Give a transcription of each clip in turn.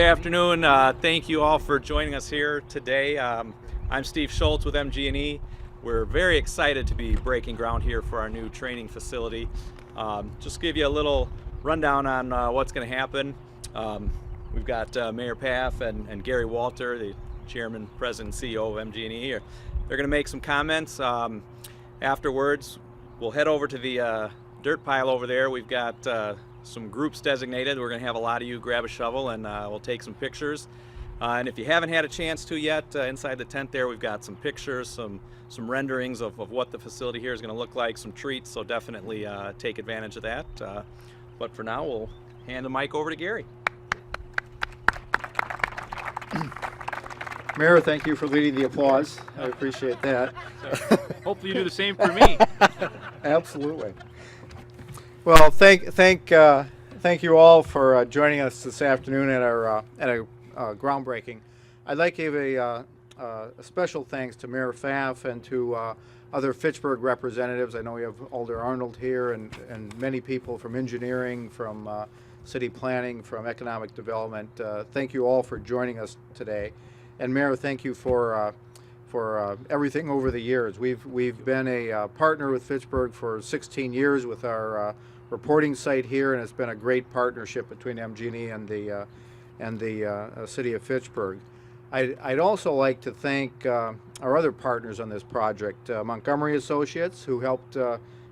afternoon. Thank you all for joining us here today. I'm Steve Schultz with MG&E. We're very excited to be breaking ground here for our new training facility. Just give you a little rundown on what's going to happen. We've got Mayor Pfaff and Gary Walter, the Chairman, President, CEO of MG&E. They're going to make some comments. Afterwards, we'll head over to the dirt pile over there. We've got some groups designated. We're going to have a lot of you grab a shovel and we'll take some pictures. And if you haven't had a chance to yet, inside the tent there we've got some pictures, some renderings of what the facility here is going to look like, some treats, so definitely take advantage of that. But for now, we'll hand the mic over to Gary. Mayor, thank you for leading the applause. I appreciate that. Hopefully you do the same for me. Absolutely. Well, thank you all for joining us this afternoon at our groundbreaking. I'd like to give a special thanks to Mayor Pfaff and to other Fitchburg representatives. I know we have Alder Arnold here and many people from engineering, from city planning, from economic development. Thank you all for joining us today. And Mayor, thank you for everything over the years. We've been a partner with Fitchburg for 16 years with our reporting site here, and it's been a great partnership between MG&E and the city of Fitchburg. I'd also like to thank our other partners on this project, Montgomery Associates, who helped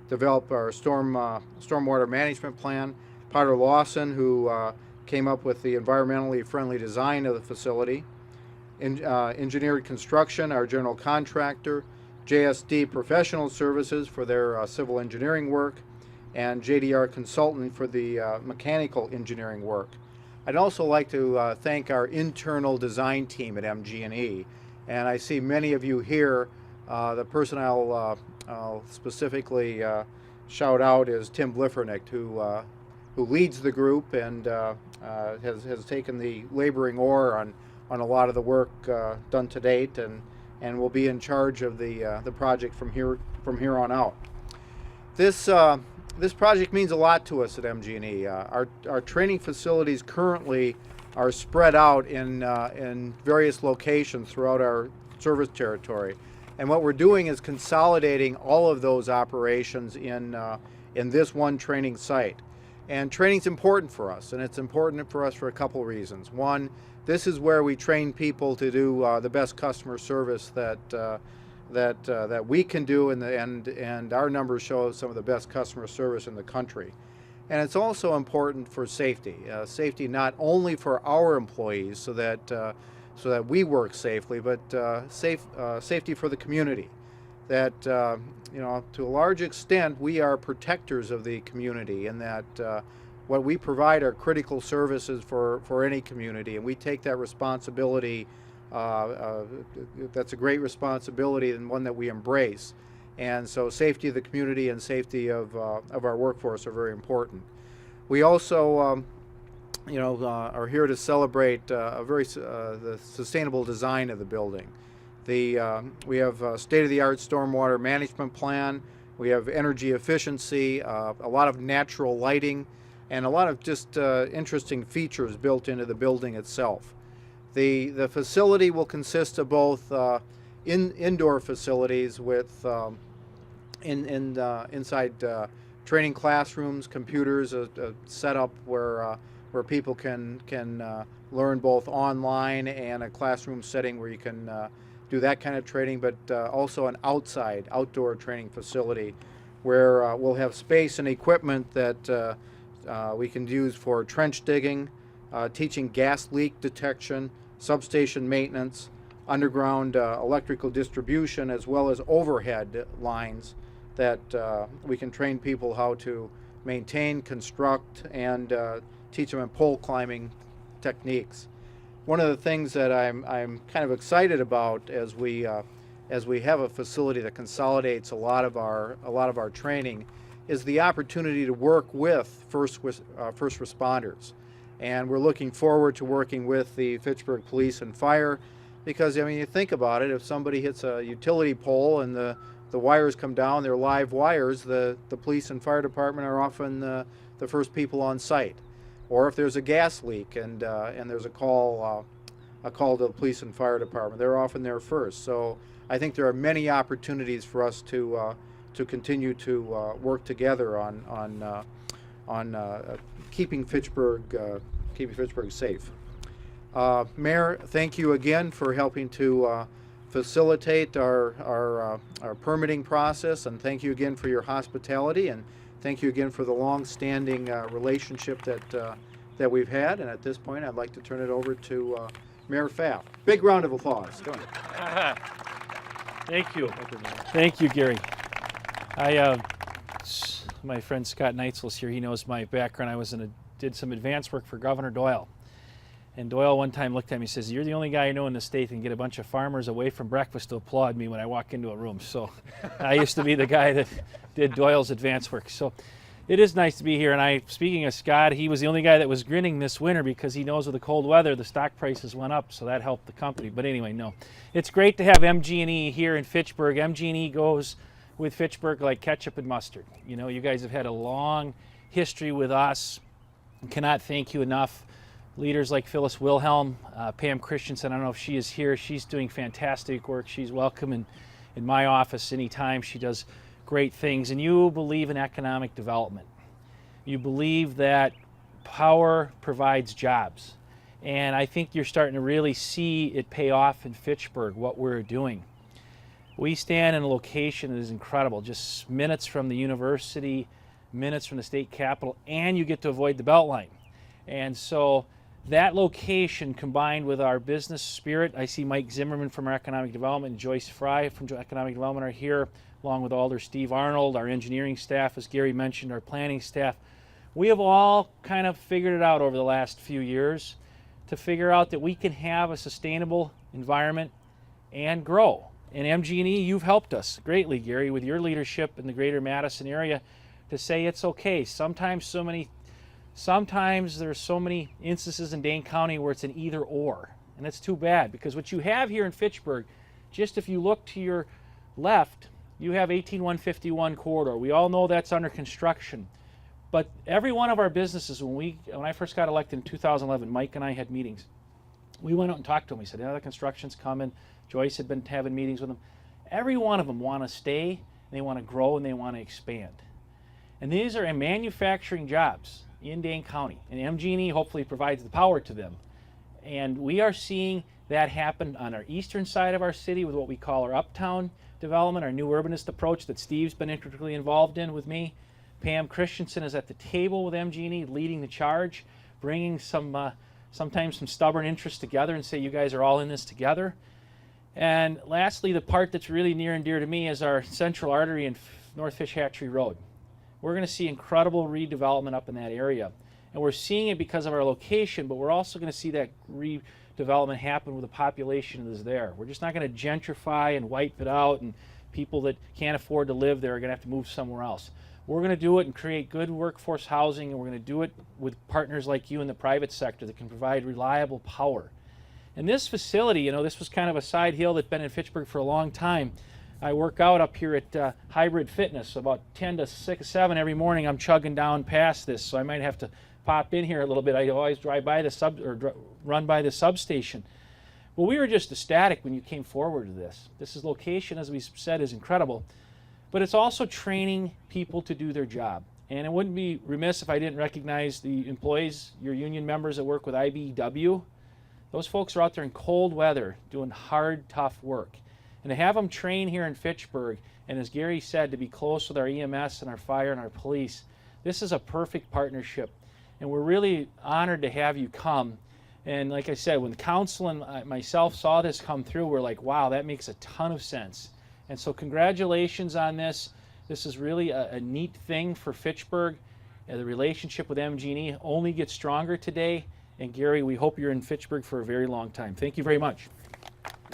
develop our stormwater management plan, Potter Lawson, who came up with the environmentally friendly design of the facility, Engineered Construction, our general contractor, JSD Professional Services for their civil engineering work, and JDR Consultant for the mechanical engineering work. I'd also like to thank our internal design team at MG&E, and I see many of you here. The person I'll specifically shout out is Tim Bliffernick, who leads the group and has taken the laboring oar on a lot of the work done to date, and will be in charge of the project from here on out. This project means a lot to us at MG&E. Our training facilities currently are spread out in various locations throughout our service territory, and what we're doing is consolidating all of those operations in this one training site. And training's important for us, and it's important for us for a couple reasons. One, this is where we train people to do the best customer service that we can do, and our numbers show some of the best customer service in the country. And it's also important for safety. Safety not only for our employees, so that we work safely, but safety for the community. That to a large extent, we are protectors of the community, and that what we provide are critical services for any community, and we take that responsibility. That's a great responsibility and one that we embrace. And so safety of the community and safety of our workforce are very important. We also are here to celebrate the sustainable design of the building. We have a state-of-the-art stormwater management plan. We have energy efficiency, a lot of natural lighting, and a lot of just interesting features built into the building itself. The facility will consist of both indoor facilities with inside training classrooms, computers, a setup where people can learn both online, and a classroom setting where you can do that kind of training, but also an outdoor training facility where we'll have space and equipment that we can use for trench digging, teaching gas leak detection, substation maintenance, underground electrical distribution, as well as overhead lines that we can train people how to maintain, construct, and teach them in pole climbing techniques. One of the things that I'm kind of excited about as we have a facility that consolidates a lot of our training is the opportunity to work with first responders. And we're looking forward to working with the Fitchburg Police and Fire, because, I mean, you think about it, if somebody hits a utility pole and the wires come down, they're live wires, the police and fire department are often the first people on site. or if there's a gas leak and there's a call to the police and fire department. They're often there first. So I think there are many opportunities for us to continue to work together on keeping Fitchburg safe. Mayor, thank you again for helping to facilitate our permitting process, and thank you again for your hospitality, and thank you again for the long-standing relationship that we've had. And at this point, I'd like to turn it over to Mayor Pfaff. Big round of applause. Go ahead. Thank you. Thank you, Gary. My friend Scott Neitzel's here. He knows my background. I did some advance work for Governor Doyle. And Doyle one time looked at me and says, "You're the only guy I know in the state that can get a bunch of farmers away from breakfast to applaud me when I walk into a room." So I used to be the guy that did Doyle's advance work. So it is nice to be here. And speaking of Scott, he was the only guy that was grinning this winter because he knows with the cold weather, the stock prices went up. So that helped the company. But anyway, no. It's great to have MG&E here in Fitchburg. MG&E goes with Fitchburg like ketchup and mustard. You know, you guys have had a long history with us. I cannot thank you enough. Leaders like Phyllis Wilhelm, Pam Christensen, I don't know if she is here. She's doing fantastic work. She's welcome in my office anytime. She does great things. And you believe in economic development. You believe that power provides jobs. And I think you're starting to really see it pay off in Fitchburg, what we're doing. We stand in a location that is incredible, just minutes from the university, minutes from the state capitol, and you get to avoid the Beltline. And so that location combined with our business spirit, I see Mike Zimmerman from our economic development and Joyce Fry from economic development are here, along with Alder Steve Arnold, our engineering staff, as Gary mentioned, our planning staff. We have all kind of figured it out over the last few years to figure out that we can have a sustainable environment and grow. And MG&E, you've helped us greatly, Gary, with your leadership in the greater Madison area to say it's okay. Sometimes there's so many instances in Dane County where it's an either or, and that's too bad, because what you have here in Fitchburg, just if you look to your left, you have 18151 corridor. We all know that's under construction, but every one of our businesses, when I first got elected in 2011, Mike and I had meetings. We went out and talked to them. We said, the construction's coming. Joyce had been having meetings with them. Every one of them want to stay, they want to grow, and they want to expand. And these are manufacturing jobs in Dane County, and MG&E hopefully provides the power to them. And we are seeing that happen on our eastern side of our city with what we call our uptown development, our new urbanist approach that Steve's been intricately involved in with me. Pam Christensen is at the table with MG&E, leading the charge, bringing sometimes some stubborn interests together and say, you guys are all in this together. And lastly, the part that's really near and dear to me is our central artery in North Fish Hatchery Road. We're going to see incredible redevelopment up in that area. And we're seeing it because of our location, but we're also going to see that redevelopment happen with the population that is there. We're just not going to gentrify and wipe it out, and people that can't afford to live there are going to have to move somewhere else. We're going to do it and create good workforce housing, and we're going to do it with partners like you in the private sector that can provide reliable power. And this facility, this was kind of a side hill that's been in Fitchburg for a long time. I work out up here at Hybrid Fitness, so about 10 to 6, 7 every morning. I'm chugging down past this, so I might have to pop in here a little bit. I always drive by run by the substation. Well, we were just ecstatic when you came forward to this. This location, as we said, is incredible, but it's also training people to do their job. And it wouldn't be remiss if I didn't recognize the employees, your union members that work with IBEW. Those folks are out there in cold weather doing hard, tough work. And to have them train here in Fitchburg, and as Gary said, to be close with our EMS and our fire and our police, this is a perfect partnership. And we're really honored to have you come. And like I said, when the council and myself saw this come through, we're like, wow, that makes a ton of sense. And so congratulations on this. This is really a neat thing for Fitchburg. The relationship with MG&E only gets stronger today. And Gary, we hope you're in Fitchburg for a very long time. Thank you very much.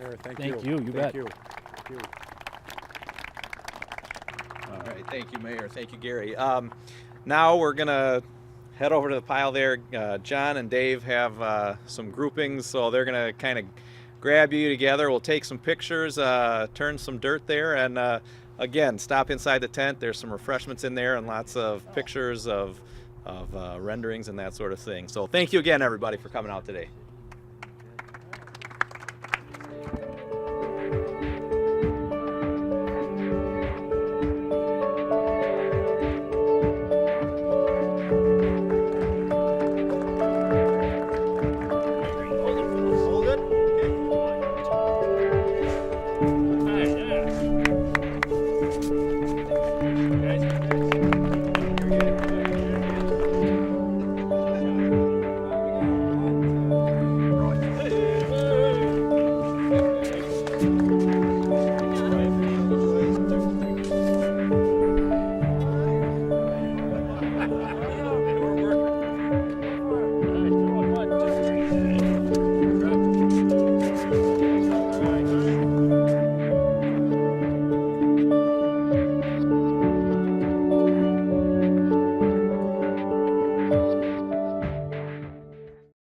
Mayor, thank you. You bet. Thank you. Thank you. All right, thank you, Mayor. Thank you, Gary. Now we're gonna head over to the pile there. John and Dave have some groupings, so they're gonna kind of grab you together. We'll take some pictures, turn some dirt there, and again, stop inside the tent. There's some refreshments in there and lots of pictures of renderings and that sort of thing. So thank you again, everybody, for coming out today.